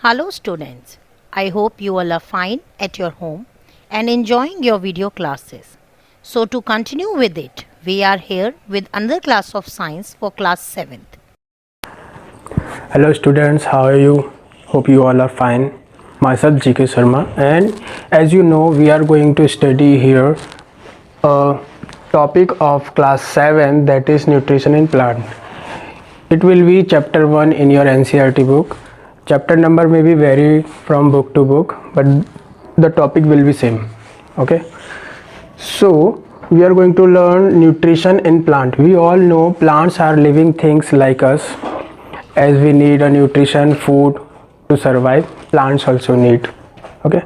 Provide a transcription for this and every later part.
Hello students, I hope you all are fine at your home and enjoying your video classes. So to continue with it, we are here with another class of science for class 7th. Hello students, how are you? Hope you all are fine. Myself GK Sharma, and as you know we are going to study here a topic of class 7, that is nutrition in plant. It will be chapter 1 in your NCERT book. Chapter number may be vary from book to book, but the topic will be same. Okay, so we are going to learn nutrition in plant. We all know plants are living things like us. As we need a nutrition food to survive, plants also need. Okay,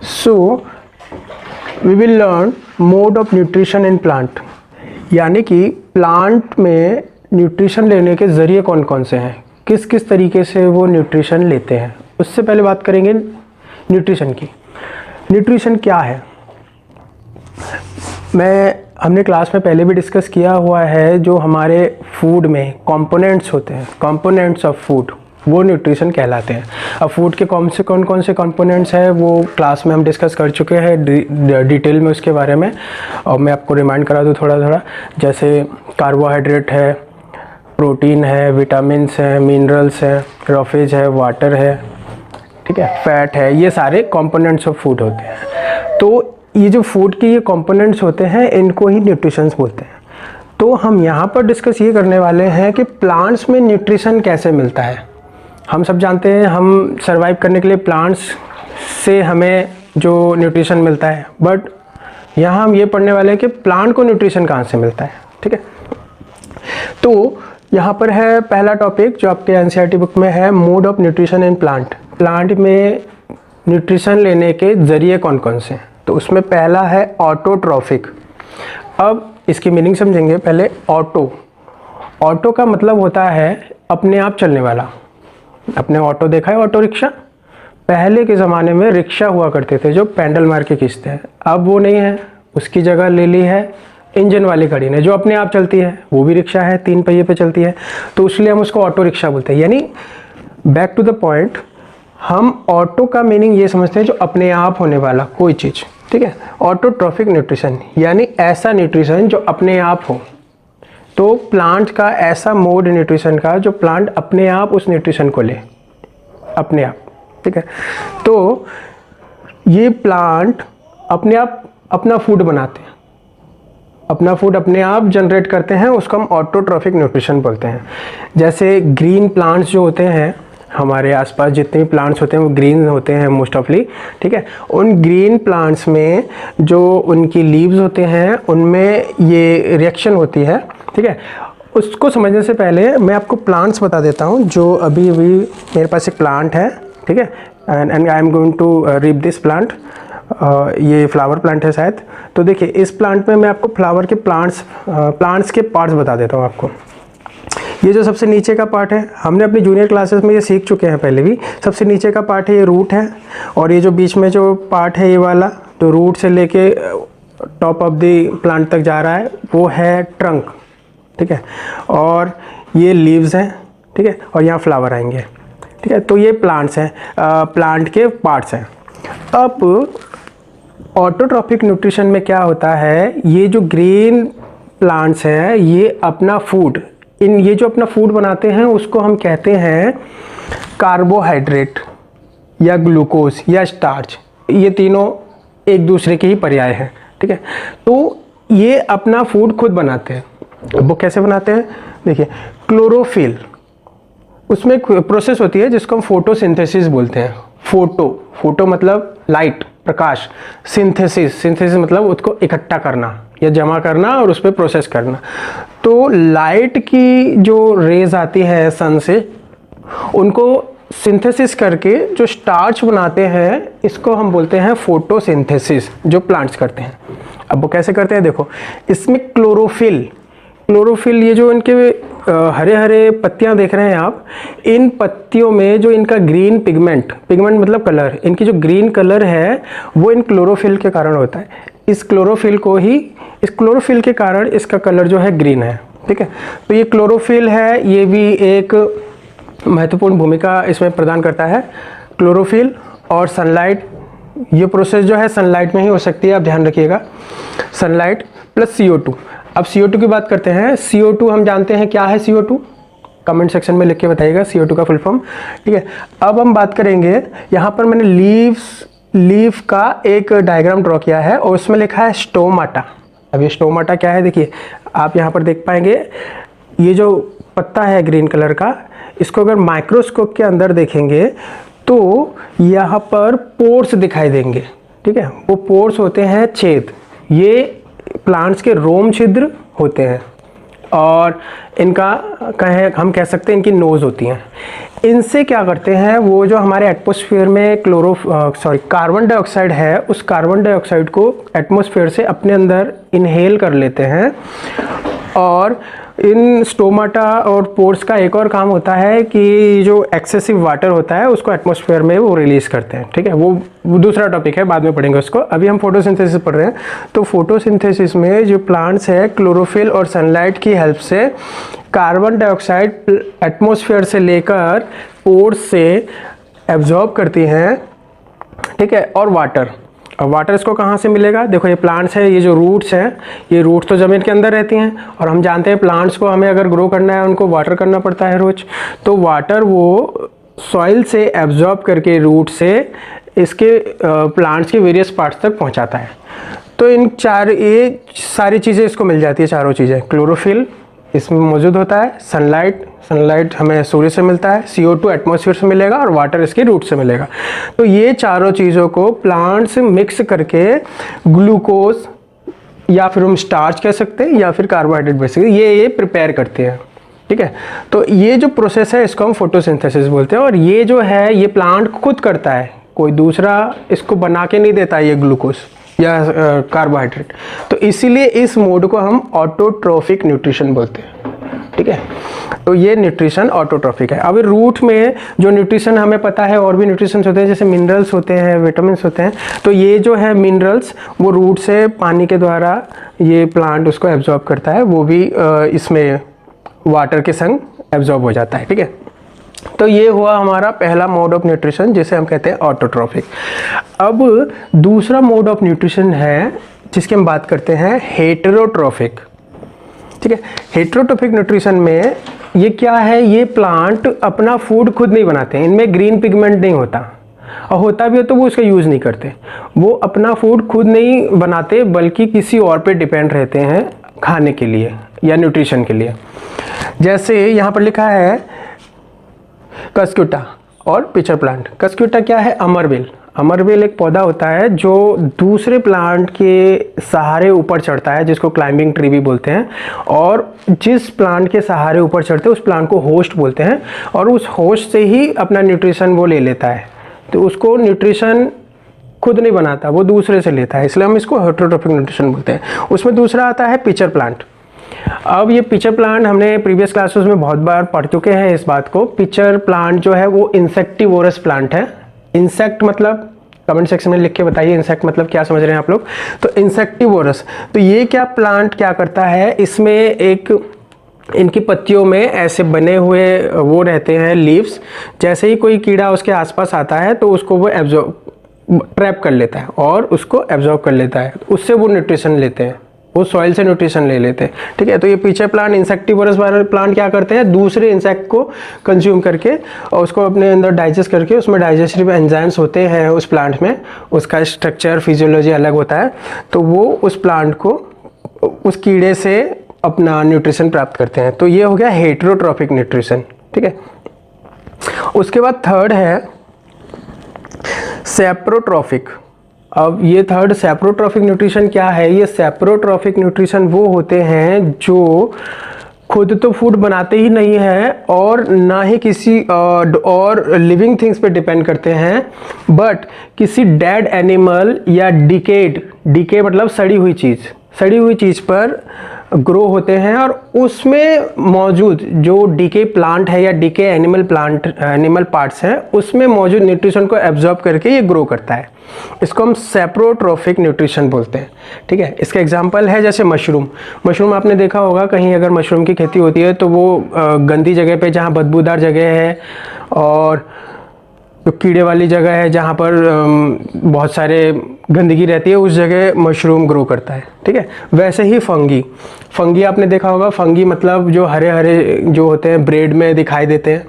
so we will learn mode of nutrition in plant, यानी कि plant में nutrition लेने के ज़रिए कौन कौन से हैं, किस किस तरीके से वो न्यूट्रिशन लेते हैं. उससे पहले बात करेंगे न्यूट्रिशन की. न्यूट्रिशन क्या है, हमने क्लास में पहले भी डिस्कस किया हुआ है. जो हमारे फूड में कंपोनेंट्स होते हैं, कंपोनेंट्स ऑफ फूड, वो न्यूट्रिशन कहलाते हैं. अब फूड के कौन से कंपोनेंट्स हैं वो क्लास में हम डिस्कस कर चुके हैं डिटेल में उसके बारे में. और मैं आपको रिमाइंड करा दूँ थोड़ा. जैसे कार्बोहाइड्रेट है, प्रोटीन है, विटामिन्स हैं, मिनरल्स हैं, रफेज है, वाटर है, ठीक है, फैट है, ये सारे कंपोनेंट्स ऑफ फूड होते हैं. तो ये जो फूड के ये कंपोनेंट्स होते हैं इनको ही न्यूट्रिशंस बोलते हैं. तो हम यहाँ पर डिस्कस ये करने वाले हैं कि प्लांट्स में न्यूट्रिशन कैसे मिलता है. हम सब जानते हैं हम सर्वाइव करने के लिए प्लांट्स से हमें जो न्यूट्रिशन मिलता है, बट यहाँ हम ये पढ़ने वाले हैं कि प्लांट को न्यूट्रिशन कहाँ से मिलता है. ठीक है, तो यहाँ पर है पहला टॉपिक जो आपके एनसीईआरटी बुक में है, mode of nutrition in plant. Plant में न्यूट्रिशन लेने के ज़रिए कौन कौन से हैं. तो उसमें पहला है ऑटोट्रॉफिक. अब इसकी मीनिंग समझेंगे पहले. ऑटो का मतलब होता है अपने आप चलने वाला. अपने ऑटो देखा है, ऑटो रिक्शा. पहले के ज़माने में रिक्शा हुआ करते थे जो पैडल मार के खींचते हैं. अब वो नहीं है, उसकी जगह ले ली है इंजन वाली गाड़ी ने जो अपने आप चलती है. वो भी रिक्शा है, 3 पहिए पे चलती है, तो इसलिए हम उसको ऑटो रिक्शा बोलते हैं. यानी बैक टू द पॉइंट, हम ऑटो का मीनिंग ये समझते हैं जो अपने आप होने वाला कोई चीज़. ठीक है, ऑटोट्रॉफिक न्यूट्रिशन यानी ऐसा न्यूट्रिशन जो अपने आप हो. तो प्लांट का ऐसा मोड न्यूट्रिशन का जो प्लांट अपने आप उस न्यूट्रिशन को ले, अपने आप. ठीक है, तो ये प्लांट अपने आप अपना फूड बनाते हैं, अपना फूड अपने आप जनरेट करते हैं, उसको हम ऑटोट्रॉफिक न्यूट्रिशन बोलते हैं. जैसे ग्रीन प्लांट्स जो होते हैं, हमारे आसपास जितने भी प्लांट्स होते हैं वो ग्रीन होते हैं मोस्ट ऑफली. ठीक है, उन ग्रीन प्लांट्स में जो उनकी लीव्स होते हैं उनमें ये रिएक्शन होती है. ठीक है, उसको समझने से पहले मैं आपको प्लांट्स बता देता हूँ. जो अभी मेरे पास एक प्लांट है. ठीक है, and I'm going to reap this plant. ये फ्लावर प्लांट है शायद. तो देखिए, इस प्लांट में मैं आपको फ्लावर के प्लांट्स के पार्ट्स बता देता हूँ आपको. ये जो सबसे नीचे का पार्ट है, हमने अपनी जूनियर क्लासेस में ये सीख चुके हैं पहले भी. सबसे नीचे का पार्ट है ये रूट है, और ये जो बीच में जो पार्ट है ये वाला, तो रूट से लेके टॉप ऑफ द प्लांट तक जा रहा है, वो है ट्रंक. ठीक है, और ये लीव्स हैं. ठीक है, और यहाँ फ्लावर आएंगे. ठीक है, तो ये प्लांट्स हैं, प्लांट के पार्ट्स हैं. अब ऑटोट्रॉफिक न्यूट्रिशन में क्या होता है, ये जो ग्रीन प्लांट्स हैं ये अपना फूड, ये जो अपना फूड बनाते हैं उसको हम कहते हैं कार्बोहाइड्रेट या ग्लूकोज या स्टार्च. ये तीनों एक दूसरे के ही पर्याय हैं. ठीक है, तो ये अपना फूड खुद बनाते हैं. वो कैसे बनाते हैं, देखिए, क्लोरोफिल, उसमें एक प्रोसेस होती है जिसको हम फोटोसिंथेसिस बोलते हैं. फोटो मतलब लाइट, प्रकाश. सिंथेसिस मतलब उसको इकट्ठा करना या जमा करना और उस पर प्रोसेस करना. तो लाइट की जो रेज आती है सन से, उनको सिंथेसिस करके जो स्टार्च बनाते हैं, इसको हम बोलते हैं फोटोसिंथेसिस, जो प्लांट्स करते हैं. अब वो कैसे करते हैं, देखो, इसमें क्लोरोफिल, ये जो इनके हरे हरे पत्तियां देख रहे हैं आप, इन पत्तियों में जो इनका ग्रीन पिगमेंट मतलब कलर, इनकी जो ग्रीन कलर है वो इन क्लोरोफिल के कारण होता है. इस क्लोरोफिल के कारण इसका कलर जो है ग्रीन है. ठीक है, तो ये क्लोरोफिल है, ये भी एक महत्वपूर्ण भूमिका इसमें प्रदान करता है. क्लोरोफिल और सनलाइट, ये प्रोसेस जो है सनलाइट में ही हो सकती है, आप ध्यान रखिएगा। Sunlight plus CO2। अब CO2 की बात करते हैं। CO2 हम जानते हैं क्या है CO2, कमेंट सेक्शन में लिख के बताइएगा CO2 का फुल फॉर्म। ठीक है, अब हम बात करेंगे, यहाँ पर मैंने लीफ का एक डायग्राम ड्रॉ किया है और उसमें लिखा है स्टोमाटा। अब ये स्टोमाटा क्या है, देखिए आप यहाँ पर देख पाएंगे, ये जो पत्ता है ग्रीन कलर का, इसको अगर माइक्रोस्कोप के अंदर देखेंगे तो यहाँ पर पोर्स दिखाई देंगे। ठीक है, वो पोर्स होते हैं छेद, ये प्लांट्स के रोम छिद्र होते हैं और इनका हम कह सकते हैं इनकी नोज़ होती हैं। इनसे क्या करते हैं, वो जो हमारे एटमॉस्फेयर में कार्बन डाइऑक्साइड है, उस कार्बन डाइऑक्साइड को एटमॉस्फेयर से अपने अंदर इनहेल कर लेते हैं। और इन स्टोमाटा और पोर्स का एक और काम होता है कि जो एक्सेसिव वाटर होता है उसको एटमॉस्फेयर में वो रिलीज़ करते हैं। ठीक है, वो दूसरा टॉपिक है, बाद में पढ़ेंगे उसको। अभी हम फोटोसिंथेसिस पढ़ रहे हैं। तो फोटोसिंथेसिस में जो प्लांट्स है क्लोरोफिल और सनलाइट की हेल्प से कार्बन डाइऑक्साइड एटमॉस्फेयर से लेकर पोर्स से एब्जॉर्ब करती हैं। ठीक है, और वाटर, अब वाटर इसको कहाँ से मिलेगा, देखो ये प्लांट्स है, ये जो रूट्स हैं, ये रूट्स तो ज़मीन के अंदर रहती हैं और हम जानते हैं प्लांट्स को हमें अगर ग्रो करना है उनको वाटर करना पड़ता है रोज। तो वाटर वो सॉइल से एब्जॉर्ब करके रूट से इसके प्लांट्स के वेरियस पार्ट्स तक पहुँचाता है। तो ये सारी चीज़ें इसको मिल जाती है, चारों चीज़ें। क्लोरोफिल इसमें मौजूद होता है, सनलाइट हमें सूर्य से मिलता है, CO2 एटमॉस्फेयर से मिलेगा और वाटर इसके रूट से मिलेगा। तो ये चारों चीज़ों को प्लांट्स मिक्स करके ग्लूकोज या फिर हम स्टार्च कह सकते हैं या फिर कार्बोहाइड्रेट बेसिकली ये प्रिपेयर करते हैं। ठीक है, तो ये जो प्रोसेस है इसको हम फोटोसिंथेसिस बोलते हैं और ये जो है ये प्लांट खुद करता है, कोई दूसरा इसको बना के नहीं देता ये ग्लूकोज या कार्बोहाइड्रेट। तो इसीलिए इस मोड को हम ऑटोट्रोफिक न्यूट्रिशन बोलते हैं। ठीक है, तो ये न्यूट्रिशन ऑटोट्रोफिक है। अब रूट में जो न्यूट्रिशन हमें पता है, और भी न्यूट्रिशन होते हैं जैसे मिनरल्स होते हैं, विटामिन्स होते हैं। तो ये जो है मिनरल्स वो रूट से पानी के द्वारा ये प्लांट उसको एब्जॉर्ब करता है, वो भी इसमें वाटर के संग एब्जॉर्ब हो जाता है। ठीक है, तो ये हुआ हमारा पहला मोड ऑफ न्यूट्रिशन जिसे हम कहते हैं ऑटोट्रोफिक। अब दूसरा मोड ऑफ न्यूट्रिशन है जिसकी हम बात करते हैं हेटेरोट्रोफिक। ठीक है, हेटेरोट्रोफिक न्यूट्रिशन में ये क्या है, ये प्लांट अपना फूड खुद नहीं बनाते हैं, इनमें ग्रीन पिगमेंट नहीं होता, और होता भी हो तो वो उसका यूज़ नहीं करते। वो अपना फूड खुद नहीं बनाते बल्कि किसी और पे डिपेंड रहते हैं खाने के लिए या न्यूट्रिशन के लिए। जैसे यहाँ पर लिखा है कस्क्यूटा और पिचर प्लांट। कस्क्यूटा क्या है, अमरबेल। अमरबेल एक पौधा होता है जो दूसरे प्लांट के सहारे ऊपर चढ़ता है, जिसको क्लाइंबिंग ट्री भी बोलते हैं। और जिस प्लांट के सहारे ऊपर चढ़ते हैं उस प्लांट को होस्ट बोलते हैं, और उस होस्ट से ही अपना न्यूट्रिशन वो ले लेता है। तो उसको न्यूट्रिशन खुद नहीं बनाता, वो दूसरे से लेता है, इसलिए हम इसको हेटेरोट्रोफिक न्यूट्रिशन बोलते हैं। उसमें दूसरा आता है पिचर प्लांट। अब ये पिचर प्लांट हमने प्रीवियस क्लासेस में बहुत बार पढ़ चुके हैं इस बात को। पिचर प्लांट जो है वो इंसेक्टिवोरस प्लांट है। इंसेक्ट मतलब कमेंट सेक्शन में लिख के बताइए इंसेक्ट मतलब क्या समझ रहे हैं आप लोग। तो इंसेक्टिवोरस, तो ये क्या प्लांट क्या करता है, इसमें एक इनकी पत्तियों में ऐसे बने हुए वो रहते हैं लीव्स, जैसे ही कोई कीड़ा उसके आसपास आता है तो उसको वो ट्रैप कर लेता है और उसको एब्जॉर्ब कर लेता है, उससे वो न्यूट्रिशन लेते हैं, वो सॉइल से न्यूट्रिशन ले लेते हैं। ठीक है, तो ये पीछे प्लांट इंसेक्टिवोरस वाले प्लांट क्या करते हैं, दूसरे इंसेक्ट को कंज्यूम करके और उसको अपने अंदर डाइजेस्ट करके, उसमें डाइजेस्टिव एंजाइम्स होते हैं उस प्लांट में, उसका स्ट्रक्चर फिजियोलॉजी अलग होता है, तो वो उस प्लांट को उस कीड़े से अपना न्यूट्रिशन प्राप्त करते हैं। तो ये हो गया हेटेरोट्रोफिक न्यूट्रिशन। ठीक है, उसके बाद थर्ड है सेप्रोट्रोफिक। अब ये थर्ड सेप्रोट्रोफिक न्यूट्रिशन क्या है, ये सेप्रोट्रोफिक न्यूट्रिशन वो होते हैं जो खुद तो फूड बनाते ही नहीं है और ना ही किसी और लिविंग थिंग्स पे डिपेंड करते हैं, बट किसी डेड एनिमल या डिके मतलब सड़ी हुई चीज़ पर ग्रो होते हैं, और उसमें मौजूद जो डीके प्लांट है या डीके एनिमल पार्ट्स हैं उसमें मौजूद न्यूट्रिशन को एब्जॉर्ब करके ये ग्रो करता है। इसको हम सेप्रोट्रोफिक न्यूट्रिशन बोलते हैं। ठीक है, इसका एग्जांपल है जैसे मशरूम आपने देखा होगा कहीं अगर मशरूम की खेती होती है तो वो गंदी जगह पे जहाँ बदबूदार जगह है और जो कीड़े वाली जगह है जहाँ पर बहुत सारे गंदगी रहती है, उस जगह मशरूम ग्रो करता है। ठीक है, वैसे ही फंगी आपने देखा होगा। फंगी मतलब जो हरे हरे जो होते हैं, ब्रेड में दिखाई देते हैं।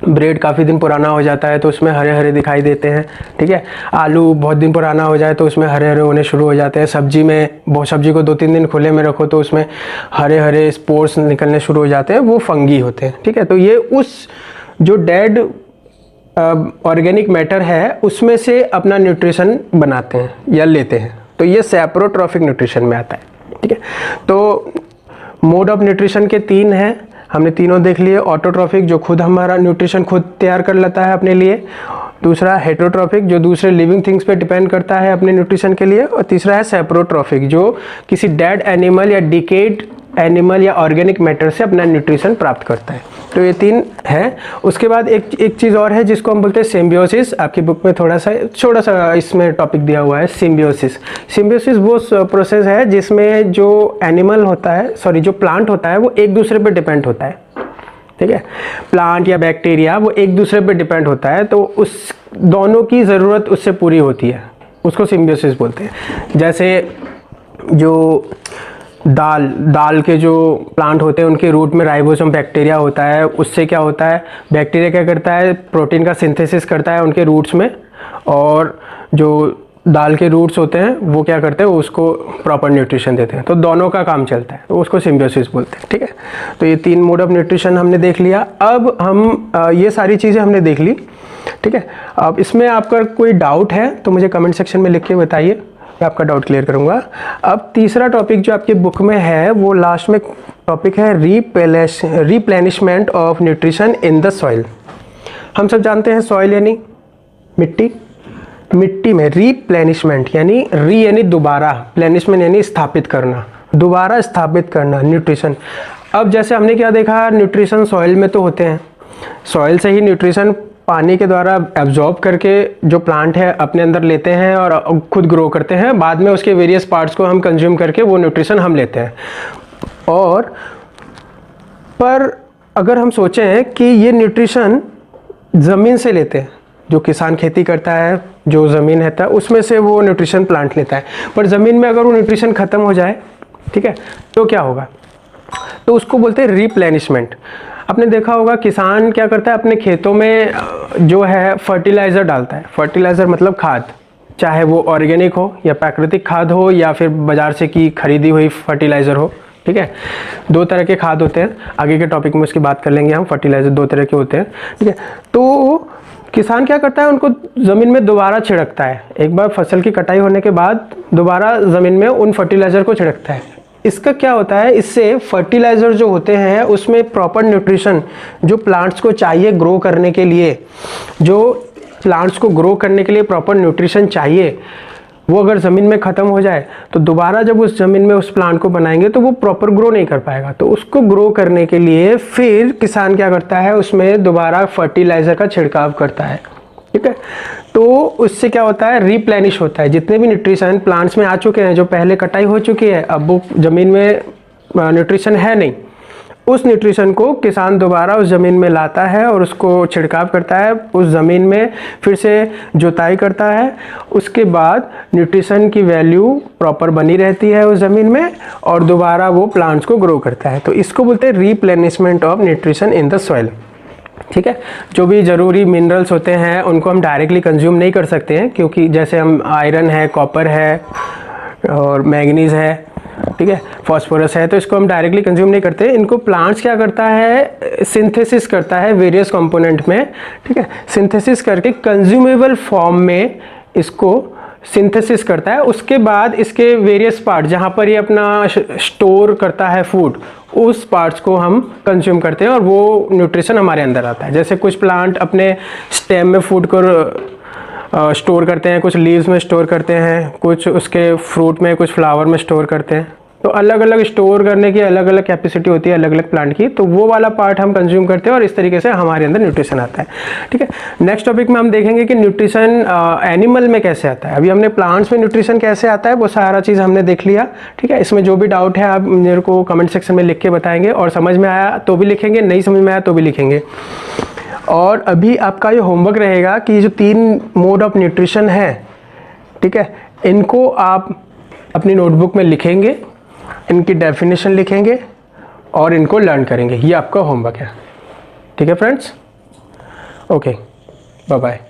ब्रेड काफ़ी दिन पुराना हो जाता है तो उसमें हरे हरे दिखाई देते हैं। ठीक है, आलू बहुत दिन पुराना हो जाए तो उसमें हरे हरे होने शुरू हो जाते हैं। सब्जी को 2-3 दिन खुले में रखो तो उसमें हरे हरे स्पोर्स निकलने शुरू हो जाते हैं, वो फंगी होते हैं। ठीक है, तो ये उस जो डेड ऑर्गेनिक मैटर है उसमें से अपना न्यूट्रिशन बनाते हैं या लेते हैं, तो ये सैप्रोट्रॉफिक न्यूट्रिशन में आता है। ठीक है, तो मोड ऑफ न्यूट्रिशन के 3 हैं, हमने तीनों देख लिए। ऑटोट्रॉफिक जो खुद हमारा न्यूट्रिशन खुद तैयार कर लेता है अपने लिए, दूसरा हेटरोट्रॉफिक जो दूसरे लिविंग थिंग्स पे डिपेंड करता है अपने न्यूट्रिशन के लिए, और तीसरा है सैप्रोट्रॉफिक जो किसी डेड एनिमल या डिकेड एनिमल या ऑर्गेनिक मैटर से अपना न्यूट्रिशन प्राप्त करता है। तो ये 3 है। उसके बाद एक चीज़ और है जिसको हम बोलते हैं सिम्बियोसिस। आपकी बुक में थोड़ा सा इसमें टॉपिक दिया हुआ है, सिम्बियोसिस। सिम्बियोसिस वो प्रोसेस है जिसमें जो एनिमल होता है, जो प्लांट होता है, वो एक दूसरे पर डिपेंड होता है। ठीक है, प्लांट या बैक्टीरिया वो एक दूसरे पर डिपेंड होता है, तो उस दोनों की ज़रूरत उससे पूरी होती है, उसको सिम्बियोसिस बोलते हैं। जैसे जो दाल के जो प्लांट होते हैं उनके रूट में राइबोसोम बैक्टीरिया होता है, उससे क्या होता है, बैक्टीरिया क्या करता है, प्रोटीन का सिंथेसिस करता है उनके रूट्स में, और जो दाल के रूट्स होते हैं वो क्या करते हैं, वो उसको प्रॉपर न्यूट्रिशन देते हैं। तो दोनों का काम चलता है, तो उसको सिम्बियोसिस बोलते हैं। ठीक है, तो ये 3 मोड ऑफ न्यूट्रिशन हमने देख लिया। अब हम ये सारी चीज़ें हमने देख ली। ठीक है, अब इसमें आपका कोई डाउट है तो मुझे कमेंट सेक्शन में लिख के बताइए, मैं आपका डाउट क्लियर करूंगा। अब तीसरा टॉपिक जो आपकी बुक में है वो लास्ट में टॉपिक है replenishment of nutrition in the soil. हम सब जानते हैं सॉइल यानी मिट्टी में रिप्लेनिशमेंट यानी दोबारा, प्लेनिशमेंट यानी स्थापित करना, दोबारा स्थापित करना न्यूट्रिशन। अब जैसे हमने क्या देखा, न्यूट्रिशन सॉइल में तो होते हैं, सॉइल से ही न्यूट्रिशन पानी के द्वारा एब्जॉर्ब करके जो प्लांट है अपने अंदर लेते हैं और खुद ग्रो करते हैं, बाद में उसके वेरियस पार्ट्स को हम कंज्यूम करके वो न्यूट्रिशन हम लेते हैं। पर अगर हम सोचें कि ये न्यूट्रिशन ज़मीन से लेते हैं, जो किसान खेती करता है, जो ज़मीन रहता है उसमें से वो न्यूट्रिशन प्लांट लेता है, पर ज़मीन में अगर वो न्यूट्रिशन ख़त्म हो जाए, ठीक है, तो क्या होगा, तो उसको बोलते हैं रिप्लेनिशमेंट। आपने देखा होगा किसान क्या करता है, अपने खेतों में जो है फर्टिलाइज़र डालता है। फर्टिलाइज़र मतलब खाद, चाहे वो ऑर्गेनिक हो या प्राकृतिक खाद हो या फिर बाज़ार से की खरीदी हुई फर्टिलाइज़र हो। ठीक है, 2 तरह के खाद होते हैं, आगे के टॉपिक में उसकी बात कर लेंगे हम। फर्टिलाइज़र 2 तरह के होते हैं। ठीक है, तो किसान क्या करता है, उनको ज़मीन में दोबारा छिड़कता है। एक बार फसल की कटाई होने के बाद दोबारा ज़मीन में उन फर्टिलाइज़र को छिड़कता है। इसका क्या होता है, इससे फर्टिलाइज़र जो होते हैं उसमें प्रॉपर न्यूट्रिशन जो प्लांट्स को चाहिए ग्रो करने के लिए, जो प्लांट्स को ग्रो करने के लिए प्रॉपर न्यूट्रिशन चाहिए, वो अगर ज़मीन में ख़त्म हो जाए तो दोबारा जब उस ज़मीन में उस प्लांट को बनाएंगे तो वो प्रॉपर ग्रो नहीं कर पाएगा। तो उसको ग्रो करने के लिए फिर किसान क्या करता है, उसमें दोबारा फर्टिलाइज़र का छिड़काव करता है। ठीक है, तो उससे क्या होता है, रिप्लेनिश होता है। जितने भी न्यूट्रिशन प्लांट्स में आ चुके हैं, जो पहले कटाई हो चुकी है, अब वो ज़मीन में न्यूट्रिशन है नहीं, उस न्यूट्रिशन को किसान दोबारा उस ज़मीन में लाता है और उसको छिड़काव करता है, उस ज़मीन में फिर से जुताई करता है। उसके बाद न्यूट्रिशन की वैल्यू प्रॉपर बनी रहती है उस ज़मीन में और दोबारा वो प्लांट्स को ग्रो करता है। तो इसको बोलते हैं replenishment of nutrition in the soil. ठीक है, जो भी ज़रूरी मिनरल्स होते हैं उनको हम डायरेक्टली कंज्यूम नहीं कर सकते हैं, क्योंकि जैसे हम आयरन है, कॉपर है और मैग्नीज़ है, ठीक है, फॉस्फोरस है, तो इसको हम डायरेक्टली कंज्यूम नहीं करते। इनको प्लांट्स क्या करता है, सिंथेसिस करता है वेरियस कंपोनेंट में। ठीक है, सिंथेसिस करके कंज्यूमेबल फॉर्म में इसको सिंथेसिस करता है। उसके बाद इसके वेरियस पार्ट जहाँ पर ये अपना स्टोर करता है फूड, उस पार्ट्स को हम कंज्यूम करते हैं और वो न्यूट्रिशन हमारे अंदर आता है। जैसे कुछ प्लांट अपने स्टेम में फूड को स्टोर करते हैं, कुछ लीव्स में स्टोर करते हैं, कुछ उसके फ्रूट में, कुछ फ्लावर में स्टोर करते हैं। तो अलग अलग स्टोर करने की अलग अलग कैपेसिटी होती है अलग अलग प्लांट की, तो वो वाला पार्ट हम कंज्यूम करते हैं और इस तरीके से हमारे अंदर न्यूट्रिशन आता है। ठीक है, नेक्स्ट टॉपिक में हम देखेंगे कि न्यूट्रिशन एनिमल में कैसे आता है। अभी हमने प्लांट्स में न्यूट्रिशन कैसे आता है वो सारा चीज़ हमने देख लिया। ठीक है, इसमें जो भी डाउट है आप मेरे को कमेंट सेक्शन में लिख के बताएंगे, और समझ में आया तो भी लिखेंगे, नहीं समझ में आया तो भी लिखेंगे। और अभी आपका ये होमवर्क रहेगा कि जो 3 मोड ऑफ न्यूट्रिशन है, ठीक है, इनको आप अपनी नोटबुक में लिखेंगे, इनकी डेफिनेशन लिखेंगे और इनको लर्न करेंगे। ये आपका होमवर्क है, ठीक है फ्रेंड्स। Okay, bye bye.